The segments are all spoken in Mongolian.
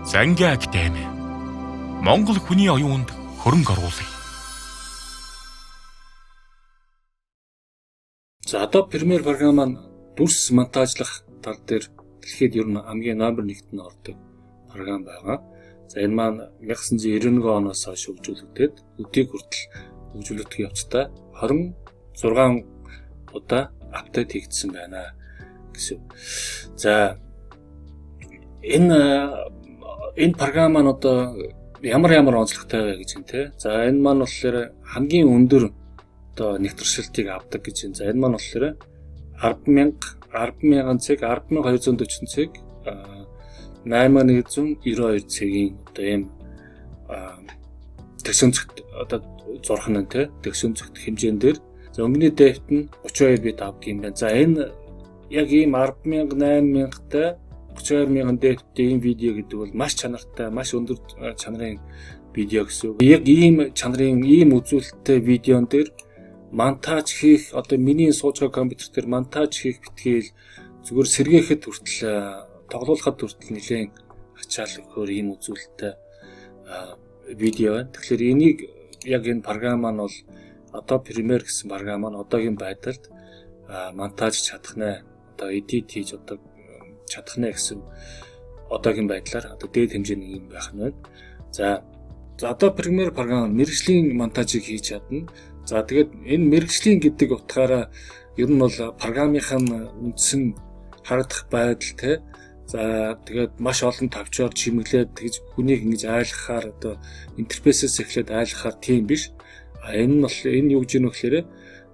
Зангийн академи. Монгол хүний оюунд хөрөнгө оруулъя. За одоо Premiere програм маань дүрс монтажлах тал дээр дэлхийд ер нь хамгийн номер 1-т нь ордог програм байгаа. За энэ маань 1991 оноос хойш хөгжүүлэгдээд өдийг хүртэл хөгжүүлэгдэх явцдаа 26 удаа апдейт хийгдсэн байна гэсэн. За энэ програм маань одоо ямар онцлогтой вэ гэж юм те. За энэ маань болохоор хамгийн өндөр одоо нэвтрүүлэлтийг авдаг гэж байна. За энэ маань болохоор 100000 цаг, 10240 цаг, 8192 цагийн одоо ийм тэгшүнцэгт одоо зурхан нь те тэгшүнцэгт хэмжээнд дээр за өмнөний дэвт нь 32 бит авдаг юм байна. За энэ яг ийм 100000, 8000-тай 32000 дэвттэй ийм видео гэдэг бол маш чанартай, маш өндөр чанарын видео гэсэн. Яг ийм чанарын ийм үзүүлэлттэй видеон дээр монтаж хийх одоо миний сууж байгаа компьютер дээр монтаж хийх битгээл зүгээр сэргээхэд хүртэл тоглоулахад хүртэл нэлээд ачаал өгөхөөр ийм үзүүлэлттэй видео байна. Тэгэхээр энийг яг энэ програм маань бол одоо Premiere гэсэн програм маань одоогийн байдалд монтаж чадах нэ, одоо edit хийж одоо чадах нэ гэсэн одоогийн байдлаар одоо дээд хэмжээний юм байх нь байна. За одоо Premiere програм мэргэжлийн монтажийг хийж чадна. За тэгээд энэ мэргэжлийн гэдэг утгаараа ер нь бол програмынхаа үндсэн харагдах байдал те. За тэгээд маш олон тавчаар чимэглээд тэгж хүнийг ингэж айлгахаар одоо интерфейсээс эхлээд айлгахаар тийм биш. Энэ юу гэж юм гэхээр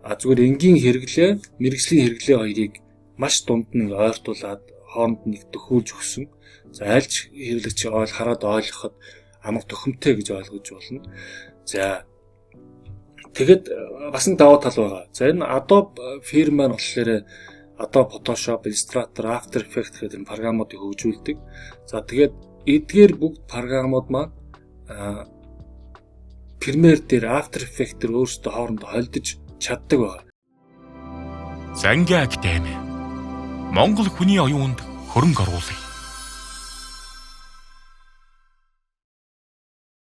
зүгээр энгийн хэрэглээ, мэргэжлийн хэрэглээ хоёрыг маш дунд нь ойртуулад хооронд нэг төхүүлж өгсөн. За айлч хэрэглэгч хараад ойлгоход амга төхөмтэй гэж ойлгож болно. За тэгэд бас нэг даваа тал байгаа. За энэ Adobe фирм маань болохоор Adobe Photoshop, Illustrator, After Effects гэдэг энэ програмуудыг хөгжүүлдэг. За тэгээд эдгээр бүгд програмууд маань Premiere дээр After Effects дээр өөрсдөө хоорондоо холдож чаддаг байна. Зангийн академи. Монгол хүний оюунд хөрөнгө оруулъя.